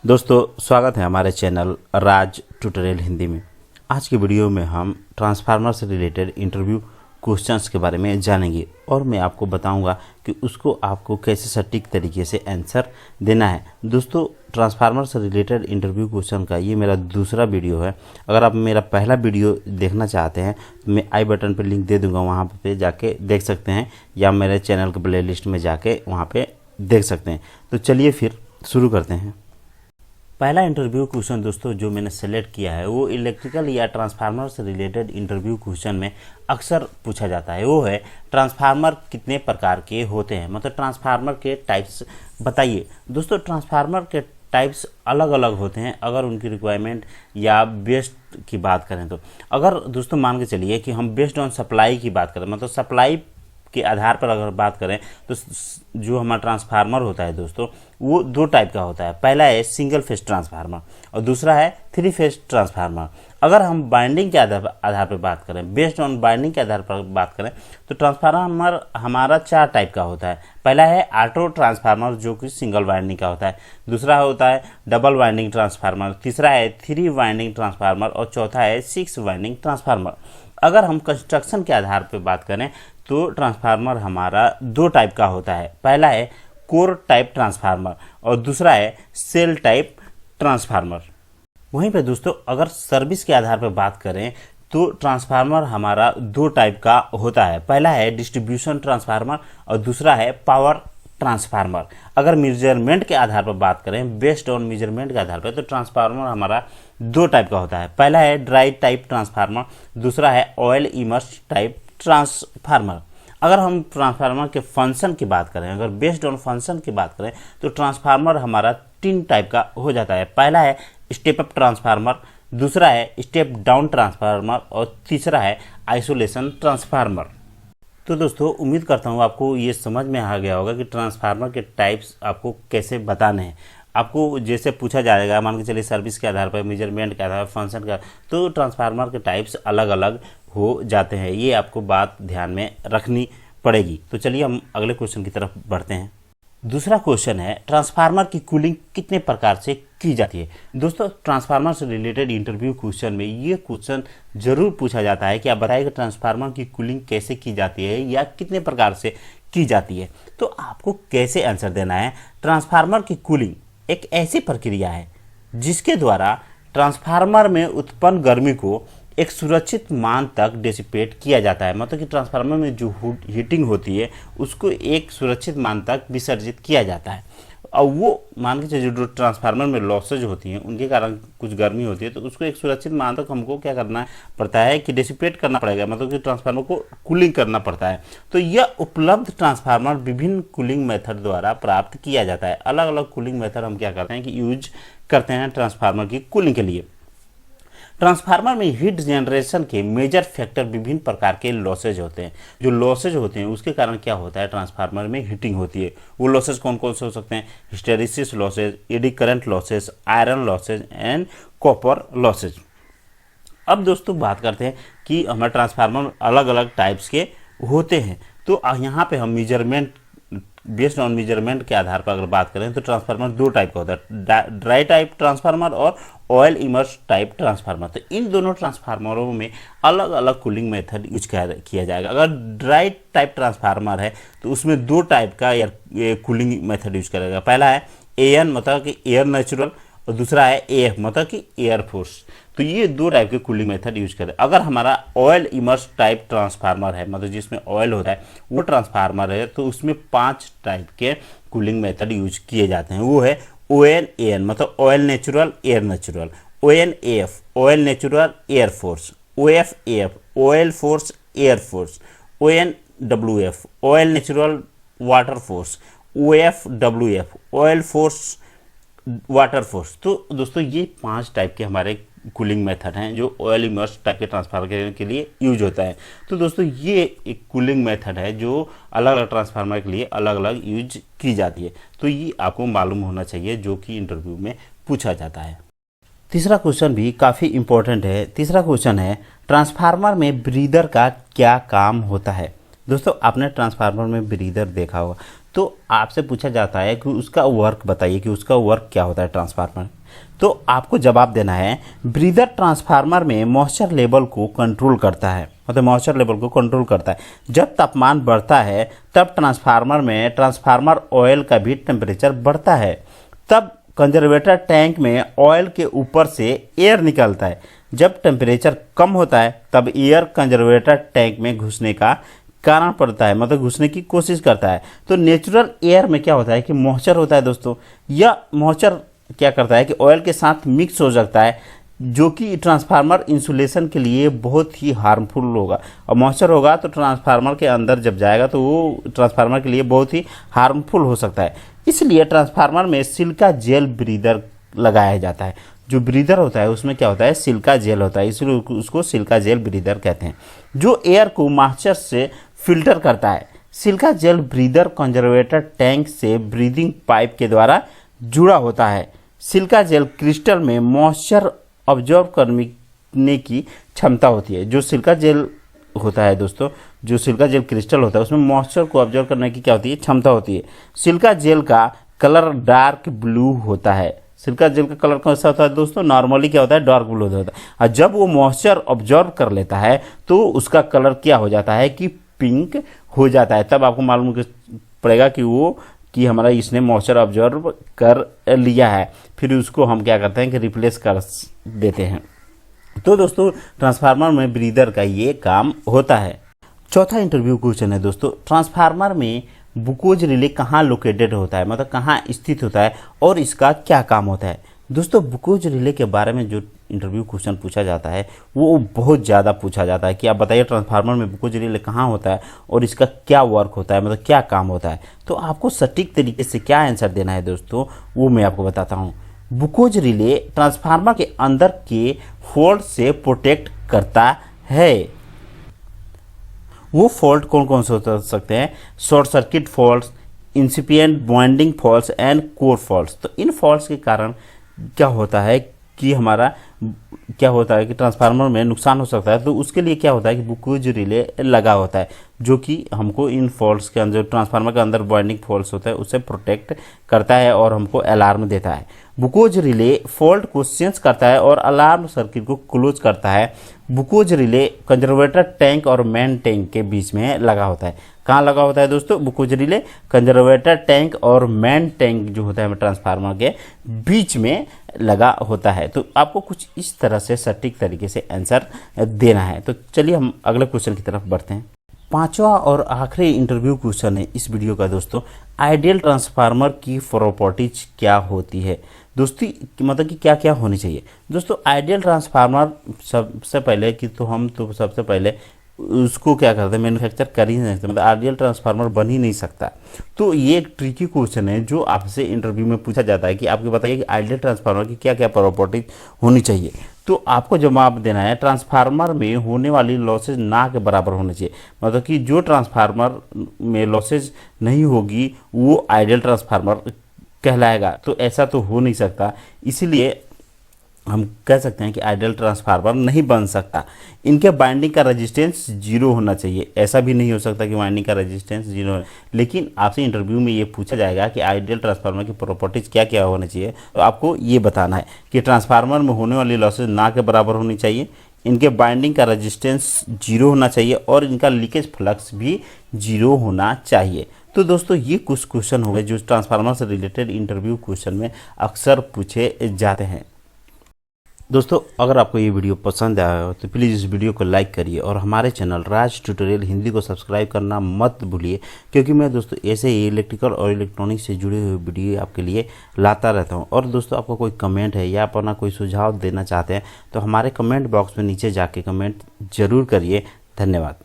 दोस्तों स्वागत है हमारे चैनल राज ट्यूटोरियल हिंदी में। आज की वीडियो में हम ट्रांसफार्मर से रिलेटेड इंटरव्यू क्वेश्चंस के बारे में जानेंगे और मैं आपको बताऊंगा कि उसको आपको कैसे सटीक तरीके से आंसर देना है। दोस्तों ट्रांसफार्मर से रिलेटेड इंटरव्यू क्वेश्चन का ये मेरा दूसरा वीडियो है। अगर आप मेरा पहला वीडियो देखना चाहते हैं तो मैं आई बटन पर लिंक दे दूँगा, वहाँ पे जाके देख सकते हैं, या मेरे चैनल के प्ले लिस्ट में जाके वहाँ पर देख सकते हैं। तो चलिए फिर शुरू करते हैं। पहला इंटरव्यू क्वेश्चन दोस्तों जो मैंने सेलेक्ट किया है वो इलेक्ट्रिकल या ट्रांसफार्मर से रिलेटेड इंटरव्यू क्वेश्चन में अक्सर पूछा जाता है। वो है ट्रांसफार्मर कितने प्रकार के होते हैं, मतलब ट्रांसफार्मर के टाइप्स बताइए। दोस्तों ट्रांसफार्मर के टाइप्स अलग अलग होते हैं अगर उनकी रिक्वायरमेंट या बेस्ड की बात करें तो। अगर दोस्तों मान के चलिए कि हम बेस्ड ऑन सप्लाई की बात करें, मतलब सप्लाई के आधार पर अगर बात करें तो जो हमारा ट्रांसफार्मर होता है दोस्तों वो दो टाइप का होता है। पहला है सिंगल फेज ट्रांसफार्मर और दूसरा है थ्री फेज ट्रांसफार्मर। अगर हम बाइंडिंग के आधार पर बात करें, बेस्ड ऑन बाइंडिंग के आधार पर बात करें तो ट्रांसफार्मर हमारा चार टाइप का होता है। पहला है ऑटो ट्रांसफार्मर जो कि सिंगल वाइंडिंग का होता है, दूसरा होता है डबल वाइंडिंग ट्रांसफार्मर, तीसरा है थ्री वाइंडिंग ट्रांसफार्मर और चौथा है सिक्स वाइंडिंग ट्रांसफार्मर। अगर हम कंस्ट्रक्शन के आधार पर बात करें तो ट्रांसफार्मर हमारा दो टाइप का होता है। पहला है कोर टाइप ट्रांसफार्मर और दूसरा है सेल टाइप ट्रांसफार्मर। वहीं पे दोस्तों अगर सर्विस के आधार पर बात करें तो ट्रांसफार्मर हमारा दो टाइप का होता है। पहला है डिस्ट्रीब्यूशन ट्रांसफार्मर और दूसरा है पावर ट्रांसफार्मर। अगर मेजरमेंट के आधार पर बात करें, बेस्ड ऑन मेजरमेंट के आधार पर, तो ट्रांसफार्मर हमारा दो टाइप का होता है। पहला है ड्राई टाइप ट्रांसफार्मर, दूसरा है ऑयल इमर्स टाइप ट्रांसफार्मर। अगर हम ट्रांसफार्मर के फंक्शन की बात करें, अगर बेस्ड ऑन फंक्शन की बात करें तो ट्रांसफार्मर हमारा तीन टाइप का हो जाता है। पहला है स्टेप अप ट्रांसफार्मर, दूसरा है स्टेप डाउन ट्रांसफार्मर और तीसरा है आइसोलेशन ट्रांसफार्मर। तो दोस्तों उम्मीद करता हूँ आपको ये समझ में आ गया होगा कि ट्रांसफार्मर के टाइप्स आपको कैसे बताने हैं। आपको जैसे पूछा जाएगा, मान के चलिए सर्विस के आधार पर, मेजरमेंट के आधार पर, फंक्शन का, तो ट्रांसफार्मर के टाइप्स अलग अलग हो जाते हैं। ये आपको बात ध्यान में रखनी पड़ेगी। तो चलिए हम अगले क्वेश्चन की तरफ बढ़ते हैं। दूसरा क्वेश्चन है ट्रांसफार्मर की कूलिंग कितने प्रकार से की जाती है। दोस्तों ट्रांसफार्मर से रिलेटेड इंटरव्यू क्वेश्चन में ये क्वेश्चन जरूर पूछा जाता है कि आप बताइए कि ट्रांसफार्मर की कूलिंग कैसे की जाती है या कितने प्रकार से की जाती है। तो आपको कैसे आंसर देना है। ट्रांसफार्मर की कूलिंग एक ऐसी प्रक्रिया है जिसके द्वारा ट्रांसफार्मर में उत्पन्न गर्मी को एक सुरक्षित मान तक डिसिपेट किया जाता है। मतलब कि ट्रांसफार्मर में जो हीटिंग होती है उसको एक सुरक्षित मान तक विसर्जित किया जाता है। और वो मान के चलिए जो ट्रांसफार्मर में लॉसेज होती हैं उनके कारण कुछ गर्मी होती है, तो उसको एक सुरक्षित मान तक हमको क्या करना पड़ता है कि डिसिपेट करना पड़ेगा, मतलब कि ट्रांसफार्मर को कूलिंग करना पड़ता है। तो यह उपलब्ध ट्रांसफार्मर विभिन्न कूलिंग मेथड द्वारा प्राप्त किया जाता है। अलग अलग कूलिंग मेथड हम क्या करते हैं कि यूज करते हैं ट्रांसफार्मर की कूलिंग के लिए। ट्रांसफार्मर में हीट जनरेशन के मेजर फैक्टर विभिन्न प्रकार के लॉसेज होते हैं। जो लॉसेज होते हैं उसके कारण क्या होता है, ट्रांसफार्मर में हीटिंग होती है। वो लॉसेज कौन कौन से हो सकते हैं, hysteresis losses, eddy current losses, iron losses and copper losses. अब दोस्तों बात करते हैं कि हमारे ट्रांसफार्मर अलग अलग टाइप्स के होते हैं। तो यहाँ पे हम मेजरमेंट, बेस्ड ऑन मेजरमेंट के आधार पर अगर बात करें तो ट्रांसफार्मर दो टाइप का होता है, ड्राई टाइप ट्रांसफार्मर और ऑयल इमर्स टाइप ट्रांसफार्मर। तो इन दोनों ट्रांसफार्मरों में अलग अलग कूलिंग मेथड यूज किया जाएगा। अगर ड्राई टाइप ट्रांसफार्मर है तो उसमें दो टाइप का कूलिंग मेथड यूज करेगा। पहला है एन मतलब कि एयर नेचुरल और दूसरा है एफ मतलब कि एयर फोर्स। तो ये दो टाइप के कूलिंग मेथड यूज करें। अगर हमारा ऑयल इमर्स टाइप ट्रांसफार्मर है, मतलब जिसमें ऑयल होता है वो ट्रांसफार्मर है, तो उसमें 5 टाइप के कूलिंग मेथड यूज किए जाते हैं। वो है ओ एन ए एन मतलब oil natural air natural, O N A F oil natural air force, O F A F oil force air force, O N W F oil natural water force, O F W F oil force water force. तो दोस्तों ये 5 type के हमारे cooling method हैं जो oil immerse type के transformer के लिए यूज होता है। तो दोस्तों ये एक कूलिंग मेथड है जो अलग अलग ट्रांसफार्मर के लिए अलग अलग यूज की जाती है। तो ये आपको मालूम होना चाहिए जो कि इंटरव्यू में पूछा जाता है। तीसरा क्वेश्चन भी काफ़ी इंपॉर्टेंट है। तीसरा क्वेश्चन है ट्रांसफार्मर में ब्रीदर का क्या काम होता है। दोस्तों आपने ट्रांसफार्मर में ब्रीदर देखा होगा, तो आपसे पूछा जाता है कि उसका वर्क बताइए कि उसका वर्क क्या होता है ट्रांसफार्मर। तो आपको जवाब देना है ब्रीदर ट्रांसफार्मर में मॉइस्चर लेवल को कंट्रोल करता है, मतलब मॉइस्चर लेवल को कंट्रोल करता है। जब तापमान बढ़ता है तब ट्रांसफार्मर में ट्रांसफार्मर ऑयल का भी टेम्परेचर बढ़ता है। तब कंजर्वेटर टैंक में ऑयल के ऊपर से एयर निकलता है। जब टेम्परेचर कम होता है तब एयर कंजर्वेटर टैंक में घुसने का कारण पड़ता है, मतलब घुसने की कोशिश करता है। तो नेचुरल एयर में क्या होता है कि मॉइस्चर होता है दोस्तों। यह मॉइस्चर क्या करता है कि ऑयल के साथ मिक्स हो सकता है, जो कि ट्रांसफार्मर इंसुलेशन के लिए बहुत ही हार्मफुल होगा। और मॉइस्चर होगा तो ट्रांसफार्मर के अंदर जब जाएगा तो वो ट्रांसफार्मर के लिए बहुत ही हार्मफुल हो सकता है। इसलिए ट्रांसफार्मर में सिलिका जेल ब्रीदर लगाया जाता है। जो ब्रीदर होता है उसमें क्या होता है, सिलिका जेल होता है, इसलिए उसको सिलिका जेल ब्रीदर कहते हैं, जो एयर को मॉइस्चर से फिल्टर करता है। Silica gel breather conservator tank से ब्रीदिंग पाइप के द्वारा जुड़ा होता है। सिलिका जेल क्रिस्टल में मॉइस्चर ऑब्जर्व करने की क्षमता होती है। जो सिलिका जेल होता है दोस्तों, जो सिलिका जेल क्रिस्टल होता है उसमें मॉइस्चर को ऑब्जर्व करने की क्या होती है, क्षमता होती है। सिलिका जेल का कलर डार्क ब्लू होता है। सिलिका जेल का कलर कौन सा होता है दोस्तों, नॉर्मली क्या होता है, डार्क ब्लू होता है। और जब वो मॉइस्चर ऑब्जर्व कर लेता है तो उसका कलर क्या हो जाता है कि पिंक हो जाता है। तब आपको मालूम पड़ेगा कि हमारा इसने मॉइस्चर ऑब्जर्व कर लिया है। फिर उसको हम क्या करते हैं कि रिप्लेस कर देते हैं। तो दोस्तों ट्रांसफार्मर में ब्रीदर का ये काम होता है। चौथा इंटरव्यू क्वेश्चन है दोस्तों, ट्रांसफार्मर में बुकोज रिले कहाँ लोकेटेड होता है, मतलब कहाँ स्थित होता है और इसका क्या काम होता है। दोस्तों बुकोज रिले के बारे में जो इंटरव्यू क्वेश्चन पूछा जाता है वो बहुत ज़्यादा पूछा जाता है कि आप बताइए ट्रांसफार्मर में बुकोज रिले कहाँ होता है और इसका क्या वर्क होता है, मतलब क्या काम होता है। तो आपको सटीक तरीके से क्या आंसर देना है दोस्तों, वो मैं आपको बताता हूँ। बुकोज रिले ट्रांसफार्मर के अंदर के फॉल्ट से प्रोटेक्ट करता है। वो फॉल्ट कौन कौन से हो सकते हैं, short circuit faults, incipient bonding faults and core faults. तो इन फॉल्ट्स के कारण क्या होता है कि हमारा क्या होता है कि ट्रांसफार्मर में नुकसान हो सकता है। तो उसके लिए क्या होता है कि बुकोज रिले लगा होता है, जो कि हमको इन फॉल्ट्स के अंदर, ट्रांसफार्मर के अंदर बॉन्डिंग फॉल्ट्स होता है उससे प्रोटेक्ट करता है और हमको अलार्म देता है। बुकोज रिले फॉल्ट को सेंस करता है और अलार्म सर्किट को क्लोज करता है। बुकोज रिले कंजर्वेटर टैंक और मेन टैंक के बीच में लगा होता है। कहाँ लगा होता है दोस्तों, बुकोज रिले कंजर्वेटर टैंक और मेन टैंक जो होता है ट्रांसफार्मर के बीच में लगा होता है। तो आपको कुछ इस तरह से सटीक तरीके से आंसर देना है। तो चलिए हम अगले क्वेश्चन की तरफ बढ़ते हैं। पांचवा और आखिरी इंटरव्यू क्वेश्चन है इस वीडियो का दोस्तों, आइडियल ट्रांसफार्मर की प्रॉपर्टीज क्या होती है दोस्तों, मतलब कि क्या क्या होनी चाहिए। दोस्तों आइडियल ट्रांसफार्मर सबसे पहले कि सबसे पहले उसको क्या करते हैं, मैन्युफैक्चर कर ही नहीं सकते, मतलब आइडियल ट्रांसफार्मर बन ही नहीं सकता। तो ये एक ट्रिकी क्वेश्चन है जो आपसे इंटरव्यू में पूछा जाता है कि आपको बताइए कि आइडियल ट्रांसफार्मर की क्या क्या प्रॉपर्टीज होनी चाहिए। तो आपको जवाब देना है ट्रांसफार्मर में होने वाली लॉसेज ना के बराबर होनी चाहिए, मतलब कि जो ट्रांसफार्मर में लॉसेज नहीं होगी वो आइडियल ट्रांसफार्मर कहलाएगा। तो ऐसा तो हो नहीं सकता, इसीलिए हम कह सकते हैं कि आइडियल ट्रांसफार्मर नहीं बन सकता। इनके बाइंडिंग का रेजिस्टेंस जीरो होना चाहिए, ऐसा भी नहीं हो सकता कि बाइंडिंग का रेजिस्टेंस जीरो है। लेकिन आपसे इंटरव्यू में ये पूछा जाएगा कि आइडियल ट्रांसफार्मर की प्रॉपर्टीज क्या क्या होनी चाहिए, तो आपको ये बताना है कि ट्रांसफार्मर में होने वाली लॉसेज ना के बराबर होनी चाहिए, इनके बाइंडिंग का रेजिस्टेंस जीरो होना चाहिए और इनका लीकेज फ्लक्स भी जीरो होना चाहिए। तो दोस्तों ये कुछ क्वेश्चन हो गए जो ट्रांसफार्मर से रिलेटेड इंटरव्यू क्वेश्चन में अक्सर पूछे जाते हैं। दोस्तों अगर आपको ये वीडियो पसंद आया हो तो प्लीज़ इस वीडियो को लाइक करिए और हमारे चैनल राज ट्यूटोरियल हिंदी को सब्सक्राइब करना मत भूलिए, क्योंकि मैं दोस्तों ऐसे ही इलेक्ट्रिकल और इलेक्ट्रॉनिक से जुड़े हुए वीडियो आपके लिए लाता रहता हूं। और दोस्तों आपका कोई कमेंट है या अपना कोई सुझाव देना चाहते हैं तो हमारे कमेंट बॉक्स में नीचे जाके कमेंट जरूर करिए। धन्यवाद।